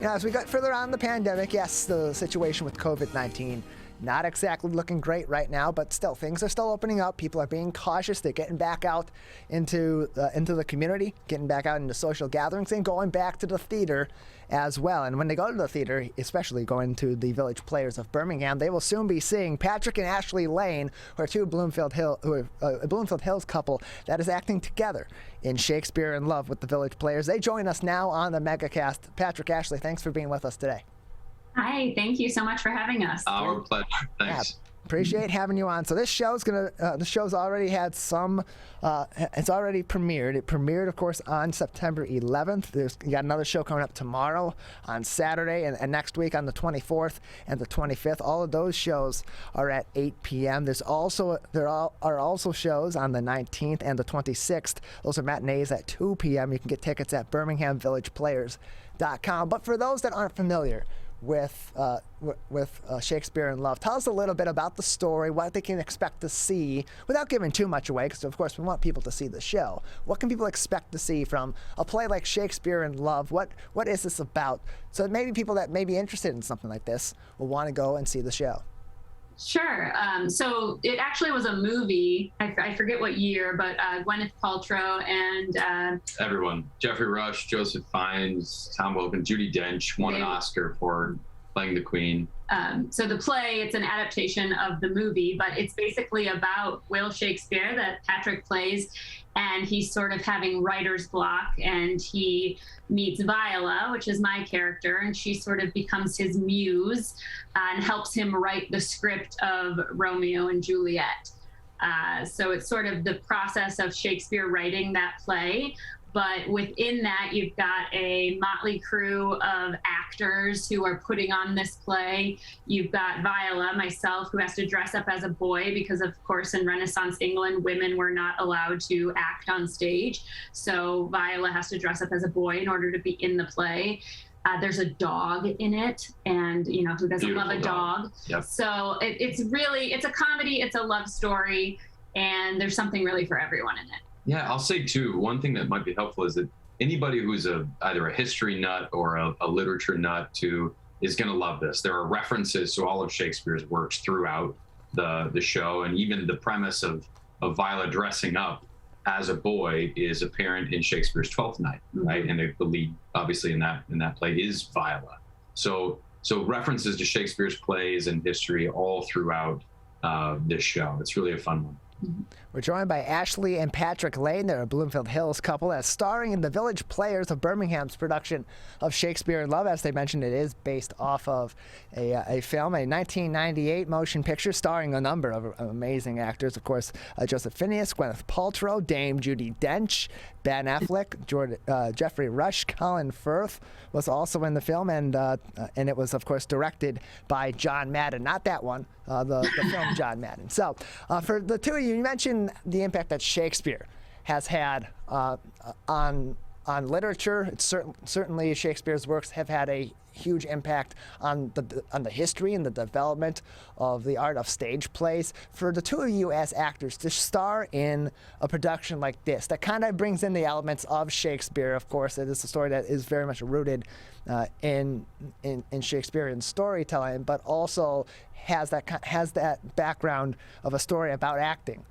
As we got further on in the pandemic, yes, the situation with COVID-19 not exactly looking great right now, but still, things are still opening up. People are being cautious. They're getting back out into the community, getting back out into social gatherings, and going back to the theater as well. And when they go to the theater, especially going to the Village Players of Birmingham, they will soon be seeing Patrick and Ashley Lane, who are a Bloomfield Hills couple that is acting together in Shakespeare in Love with the Village Players. They join us now on the MegaCast. Patrick, Ashley, thanks for being with us today. Hi, thank you so much for having us. Our pleasure. Thanks. Yeah, appreciate having you on. So this show's the show's already had some. It's already premiered. It premiered, of course, on September 11th. You got another show coming up tomorrow on Saturday, and next week on the 24th and the 25th. All of those shows are at 8 p.m. There are also shows on the 19th and the 26th. Those are matinees at 2 p.m. You can get tickets at BirminghamVillagePlayers.com. But for those that aren't familiar with Shakespeare in Love, tell us a little bit about the story, what they can expect to see, without giving too much away, because of course we want people to see the show. What can people expect to see from a play like Shakespeare in Love? What is this about? So maybe people that may be interested in something like this will want to go and see the show. Sure. So it actually was a movie. I forget what year, but Gwyneth Paltrow and Everyone. Jeffrey Rush, Joseph Fiennes, Tom Wilkins, Judi Dench won an Oscar for playing the Queen. So the play, it's an adaptation of the movie, but it's basically about Will Shakespeare that Patrick plays, and he's sort of having writer's block, and he meets Viola, which is my character, and she sort of becomes his muse and helps him write the script of Romeo and Juliet. So it's sort of the process of Shakespeare writing that play. But within that, you've got a motley crew of actors who are putting on this play. You've got Viola, myself, who has to dress up as a boy because, of course, in Renaissance England, women were not allowed to act on stage. So Viola has to dress up as a boy in order to be in the play. There's a dog in it, and who doesn't Beautiful love a dog? Yep. So it's a comedy, it's a love story, and there's something really for everyone in it. Yeah, I'll say too, one thing that might be helpful is that anybody who's either a history nut or a literature nut is going to love this. There are references to all of Shakespeare's works throughout the show, and even the premise of Viola dressing up as a boy is apparent in Shakespeare's Twelfth Night, right? And the lead, obviously, in that play is Viola. So references to Shakespeare's plays and history all throughout this show. It's really a fun one. We're joined by Ashley and Patrick Lane. They're a Bloomfield Hills couple that's starring in the Village Players of Birmingham's production of Shakespeare in Love. As they mentioned, it is based off of a film, a 1998 motion picture starring a number of amazing actors. Of course, Joseph Fiennes, Gwyneth Paltrow, Dame Judi Dench, Ben Affleck, Jeffrey Rush, Colin Firth was also in the film, and it was, of course, directed by John Madden. Not that one, the film John Madden. So for the two of you, you mentioned the impact that Shakespeare has had on literature. It's certainly Shakespeare's works have had a huge impact on the history and the development of the art of stage plays. For the two of you as actors to star in a production like this, that kind of brings in the elements of Shakespeare. Of course, it is a story that is very much rooted in Shakespearean storytelling, but also has that background of a story about acting.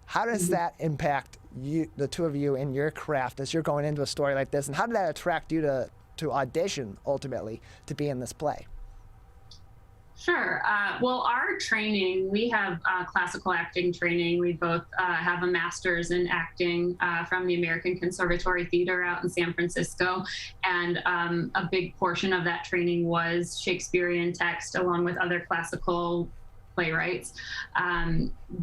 How does that impact you, the two of you, in your craft as you're going into a story like this, and how did that attract you to audition ultimately to be in this play? Sure. Well, our training, we have classical acting training. We both have a master's in acting from the American Conservatory Theater out in San Francisco. And a big portion of that training was Shakespearean text along with other classical playwrights.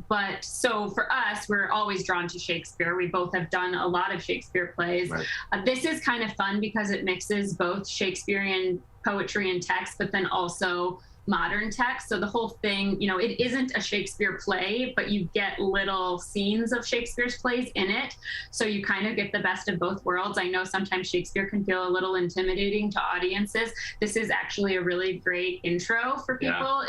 But so for us, we're always drawn to Shakespeare. We both have done a lot of Shakespeare plays. Right. This is kind of fun because it mixes both Shakespearean poetry and text, but then also modern text. So the whole thing, it isn't a Shakespeare play, but you get little scenes of Shakespeare's plays in it. So you kind of get the best of both worlds. I know sometimes Shakespeare can feel a little intimidating to audiences. This is actually a really great intro for people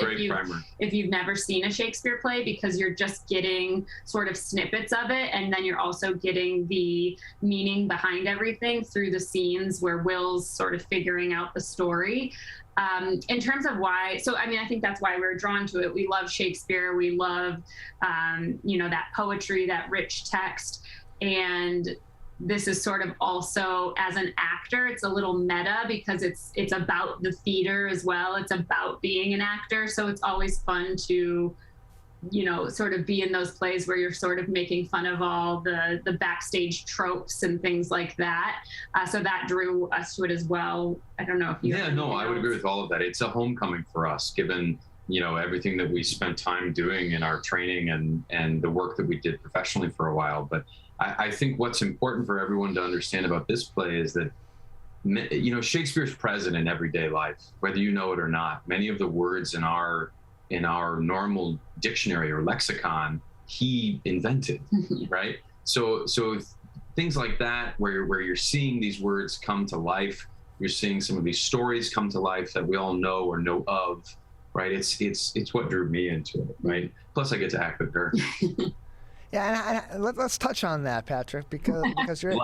if you've never seen a Shakespeare play, because you're just getting sort of snippets of it, and then you're also getting the meaning behind everything through the scenes where Will's sort of figuring out the story. In terms of why, I think that's why we're drawn to it. We love Shakespeare. We love, that poetry, that rich text. And this is sort of also, as an actor, it's a little meta because it's about the theater as well. It's about being an actor. So it's always fun to, sort of be in those plays where you're sort of making fun of all the backstage tropes and things like that. So that drew us to it as well. I don't know if you. Yeah, no, I would agree with all of that. It's a homecoming for us, given everything that we spent time doing in our training and the work that we did professionally for a while. But I think what's important for everyone to understand about this play is that Shakespeare's present in everyday life, whether you know it or not. Many of the words in our normal dictionary or lexicon, he invented, right? So things like that, where you're seeing these words come to life, you're seeing some of these stories come to life that we all know or know of, right? It's what drew me into it, right? Plus, I get to act with her. Yeah, and let's touch on that, Patrick, because you're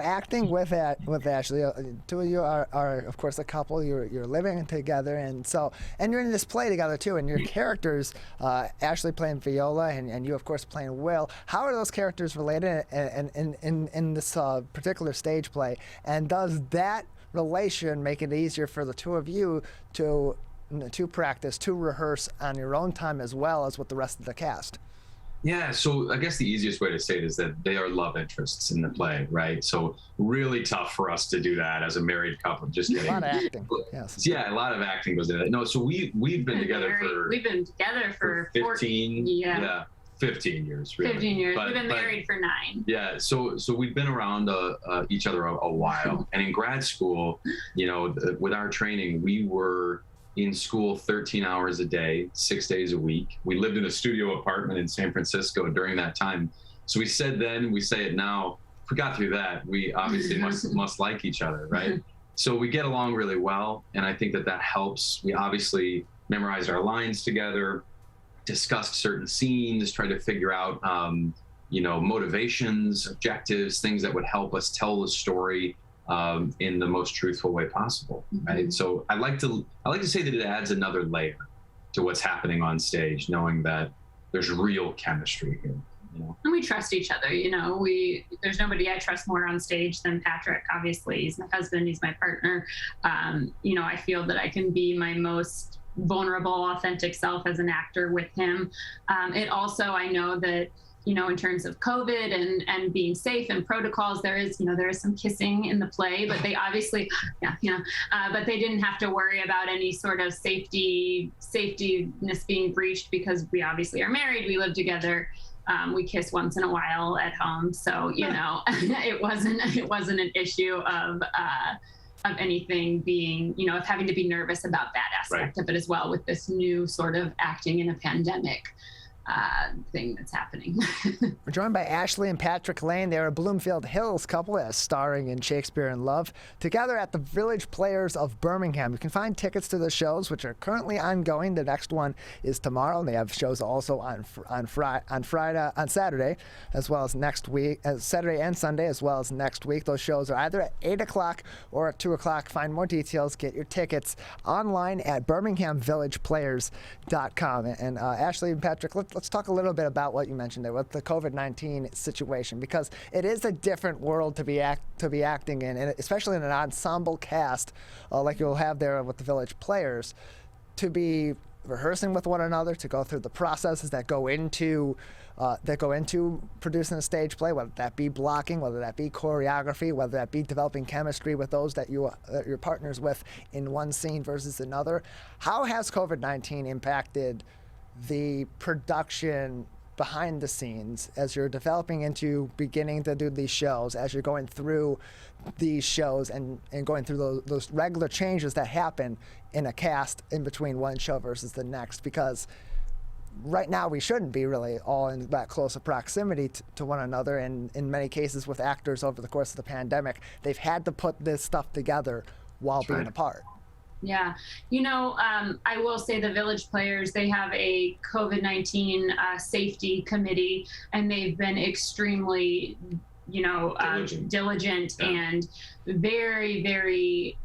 acting with Ashley. Two of you are of course a couple. You're living together, and you're in this play together too. And your characters, Ashley playing Viola, and you of course playing Will. How are those characters related in this particular stage play? And does that relation make it easier for the two of you to practice, to rehearse on your own time as well as with the rest of the cast? Yeah, so I guess the easiest way to say it is that they are love interests in the play, right? So really tough for us to do that as a married couple. Just kidding. A lot of acting. Yes. Yeah, a lot of acting goes into that. No, so we've been together for 15. Yeah. 15 years. Really. 15 years. We've been married for 9. Yeah, so we've been around each other a while, and in grad school, with our training, we were in school 13 hours a day, 6 days a week. We lived in a studio apartment in San Francisco during that time. So we said then, we say it now, if we got through that, we obviously must like each other, right? So we get along really well, and I think that helps. We obviously memorized our lines together, discussed certain scenes, tried to figure out, motivations, objectives, things that would help us tell the story in the most truthful way possible, right? So I like to say that it adds another layer to what's happening on stage, knowing that there's real chemistry here. And we trust each other. There's nobody I trust more on stage than Patrick. Obviously, he's my husband, he's my partner. I feel that I can be my most vulnerable, authentic self as an actor with him. It also, I know that in terms of COVID and being safe and protocols, there is some kissing in the play, but they obviously, but they didn't have to worry about any sort of safetyness being breached because we obviously are married, we live together. We kiss once in a while at home. So, it wasn't an issue of anything being, of having to be nervous about that aspect of it as well with this new sort of acting in a pandemic thing that's happening. We're joined by Ashley and Patrick Lane. They're a Bloomfield Hills couple that's starring in Shakespeare in Love, together at the Village Players of Birmingham. You can find tickets to the shows, which are currently ongoing. The next one is tomorrow, and they have shows also on Saturday, as well as next week, Saturday and Sunday, as well as next week. Those shows are either at 8 o'clock or at 2 o'clock. Find more details, get your tickets online at birminghamvillageplayers.com. And Ashley and Patrick, let's talk a little bit about what you mentioned there with the COVID-19 situation, because it is a different world to be acting in, and especially in an ensemble cast like you'll have there with the Village Players, to be rehearsing with one another, to go through the processes that go into producing a stage play, whether that be blocking, whether that be choreography, whether that be developing chemistry with those that you're partners with in one scene versus another. How has COVID-19 impacted the production behind the scenes as you're developing into beginning to do these shows, as you're going through these shows and going through those regular changes that happen in a cast in between one show versus the next? Because right now we shouldn't be really all in that close of proximity to one another, and in many cases with actors over the course of the pandemic, they've had to put this stuff together while being apart. Yeah. I will say the Village Players, they have a COVID-19 safety committee, and they've been extremely, diligent Yeah. and very, very,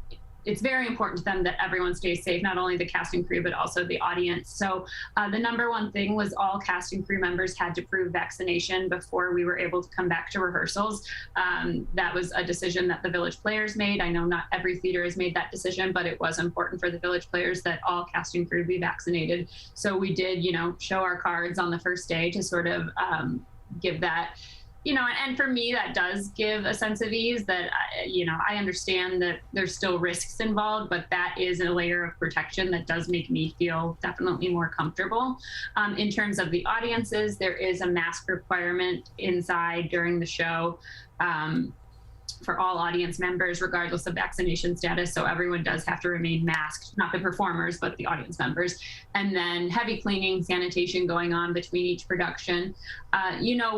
it's very important to them that everyone stays safe, not only the cast and crew, but also the audience. So the number one thing was all cast and crew members had to prove vaccination before we were able to come back to rehearsals. That was a decision that the Village Players made. I know not every theater has made that decision, but it was important for the Village Players that all cast and crew be vaccinated. So we did, show our cards on the first day to sort of give that, and for me, that does give a sense of ease that, I understand that there's still risks involved, but that is a layer of protection that does make me feel definitely more comfortable. In terms of the audiences, there is a mask requirement inside during the show for all audience members, regardless of vaccination status. So everyone does have to remain masked, not the performers, but the audience members. And then heavy cleaning, sanitation going on between each production.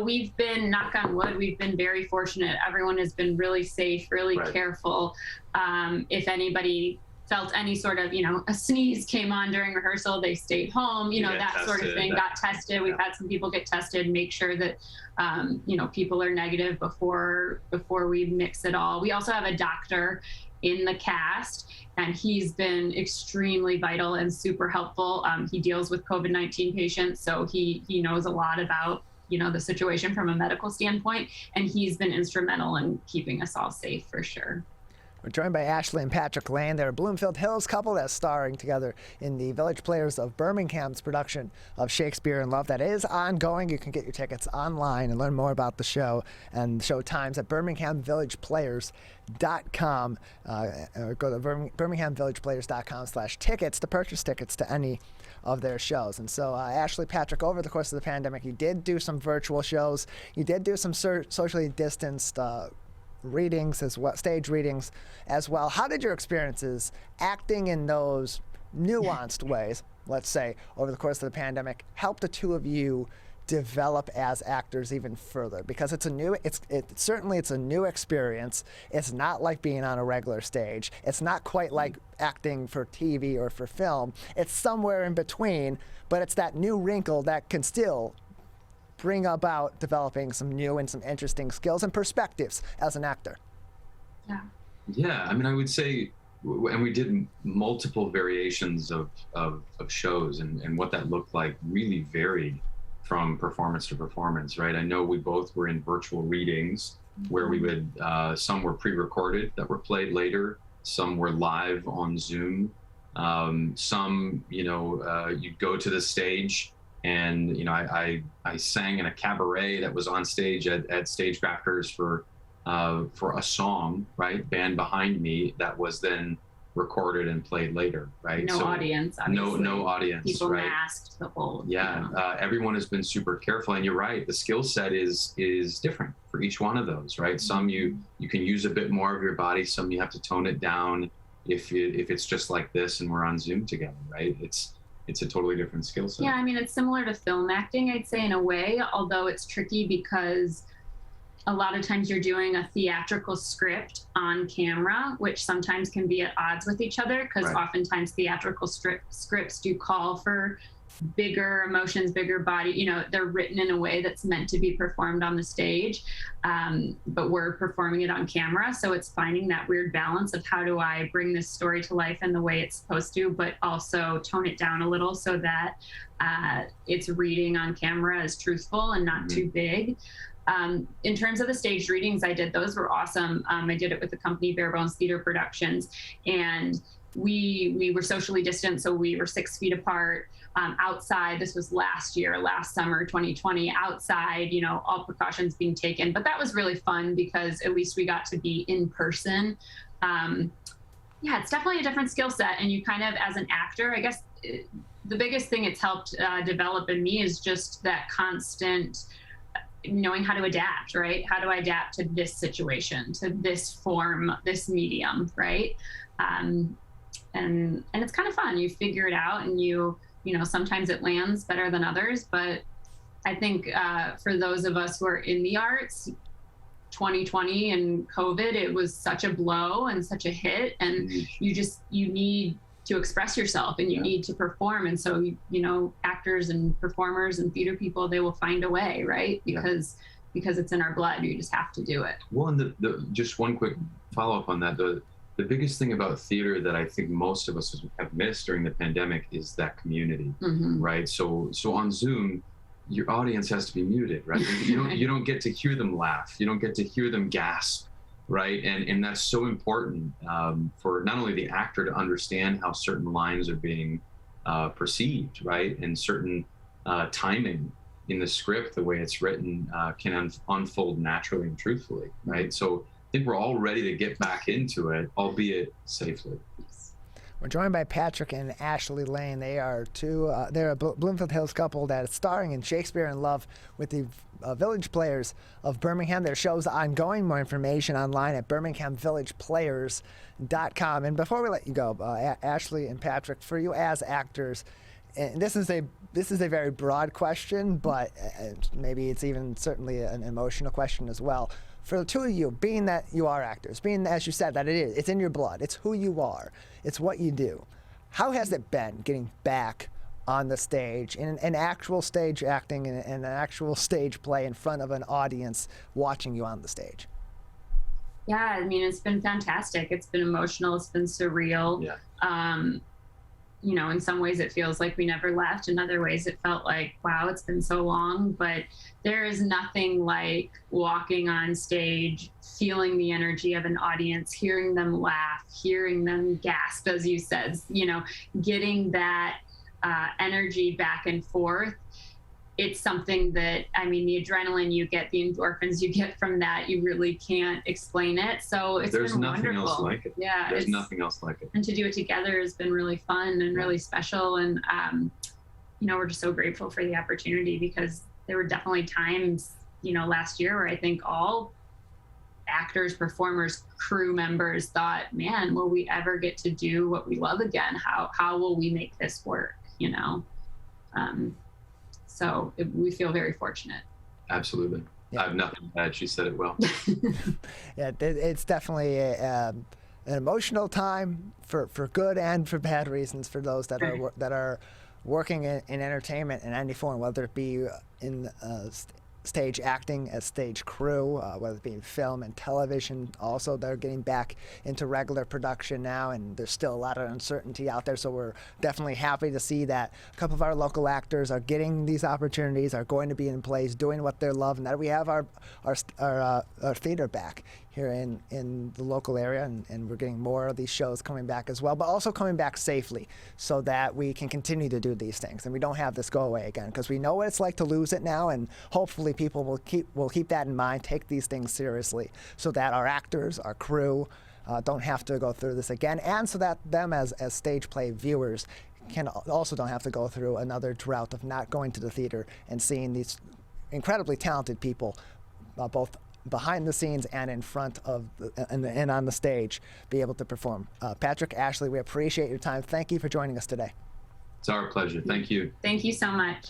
We've been, knock on wood, we've been very fortunate. Everyone has been really safe, really careful. If anybody felt any sort of, a sneeze came on during rehearsal, they stayed home, that sort of thing, got tested. We've had some people get tested, make sure that, people are negative before we mix it all. We also have a doctor in the cast, and he's been extremely vital and super helpful. He deals with COVID-19 patients, so he knows a lot about, the situation from a medical standpoint, and he's been instrumental in keeping us all safe for sure. We're joined by Ashley and Patrick Lane. They're a Bloomfield Hills couple that's starring together in the Village Players of Birmingham's production of Shakespeare in Love that is ongoing. You can get your tickets online and learn more about the show and show times at birminghamvillageplayers.com. Or go to birminghamvillageplayers.com/tickets to purchase tickets to any of their shows. And so, Ashley, Patrick, over the course of the pandemic, you did do some virtual shows. You did do some socially distanced readings as well, stage readings as well. How did your experiences acting in those nuanced ways, let's say, over the course of the pandemic, help the two of you develop as actors even further? Because it's a new experience. It's not like being on a regular stage. It's not quite like acting for TV or for film. It's somewhere in between, but it's that new wrinkle that can still bring about developing some new and some interesting skills and perspectives as an actor. Yeah, I mean, I would say, and we did multiple variations of shows, and what that looked like really varied from performance to performance, right? I know we both were in virtual readings where we would, some were pre-recorded that were played later, some were live on Zoom, some, you'd go to the stage, and I sang in a cabaret that was on stage at Stage Crafters for a song, right? Band behind me that was then recorded and played later, right? No audience, obviously. No audience. People right? masked the whole. Yeah, everyone has been super careful, and you're right. The skill set is different for each one of those, right? Some you can use a bit more of your body. Some you have to tone it down if it's just like this and we're on Zoom together, right? It's a totally different skill set. Yeah, I mean, it's similar to film acting, I'd say, in a way, although it's tricky because a lot of times you're doing a theatrical script on camera, which sometimes can be at odds with each other, because oftentimes theatrical scripts do call for bigger emotions, bigger body, they're written in a way that's meant to be performed on the stage, but we're performing it on camera. So it's finding that weird balance of how do I bring this story to life in the way it's supposed to, but also tone it down a little so that it's reading on camera is truthful and not too big. In terms of the staged readings I did, those were awesome. I did it with the company Bare Bones Theater Productions, and we were socially distant, so we were 6 feet apart. Outside, this was last summer, 2020, outside, all precautions being taken. But that was really fun because at least we got to be in person. Yeah, it's definitely a different skill set. And you kind of, as an actor, I guess the biggest thing it's helped develop in me is just that constant knowing how to adapt, right? How do I adapt to this situation, to this form, this medium, right? And it's kind of fun. You figure it out, and you know, sometimes it lands better than others. But I think for those of us who are in the arts, 2020 and COVID, it was such a blow and such a hit, and you need to express yourself, and you need to perform. And so, you know, actors and performers and theater people, they will find a way, right? Because it's in our blood. You just have to do it. Well, and just one quick follow-up on that. The biggest thing about theater that I think most of us have missed during the pandemic is that community, right? So on Zoom, your audience has to be muted, right? You don't get to hear them laugh. You don't get to hear them gasp, right? And that's so important for not only the actor to understand how certain lines are being perceived, right? And certain timing in the script, the way it's written, can unfold naturally and truthfully, right? So I think we're all ready to get back into it, albeit safely. We're joined by Patrick and Ashley Lane. They are they're a Bloomfield Hills couple that is starring in Shakespeare in Love with the Village Players of Birmingham. Their show's ongoing. More information online at birminghamvillageplayers.com. And before we let you go, Ashley and Patrick, for you as actors, and this is a very broad question, but maybe it's even certainly an emotional question as well. For the two of you, being that you are actors, being, as you said, that it's in your blood, it's who you are, it's what you do. How has it been getting back on the stage, in actual stage acting, and an actual stage play in front of an audience watching you on the stage? Yeah, I mean, it's been fantastic. It's been emotional. It's been surreal. Yeah. You know, in some ways it feels like we never left. In other ways it felt like, wow, it's been so long. But there is nothing like walking on stage, feeling the energy of an audience, hearing them laugh, hearing them gasp, as you said, you know, getting that energy back and forth. It's something that, I mean, the adrenaline you get, the endorphins you get from that, you really can't explain it. So it's There's been nothing wonderful. else like it. Yeah, There's nothing else like it. And to do it together has been really fun and really special. And, you know, we're just so grateful for the opportunity, because there were definitely times, you know, last year where I think all actors, performers, crew members thought, man, will we ever get to do what we love again? How will we make this work, you know? So we feel very fortunate. Absolutely. Yeah. I have nothing to add. She said it well. Yeah, it's definitely an emotional time for good and for bad reasons for those that are working in entertainment in any form, whether it be in stage acting as stage crew, whether it be in film and television. Also, they're getting back into regular production now, and there's still a lot of uncertainty out there. So we're definitely happy to see that a couple of our local actors are getting these opportunities, are going to be in place, doing what they love, and that we have our theater back here in the local area, and we're getting more of these shows coming back as well, but also coming back safely so that we can continue to do these things and we don't have this go away again, because we know what it's like to lose it now, and hopefully people will keep that in mind, take these things seriously, so that our actors, our crew, don't have to go through this again, and so that them as stage play viewers also don't have to go through another drought of not going to the theater and seeing these incredibly talented people, both behind the scenes and in front of and on the stage, be able to perform. Patrick, Ashley, we appreciate your time. Thank you for joining us today. It's our pleasure. Thank you. Thank you so much.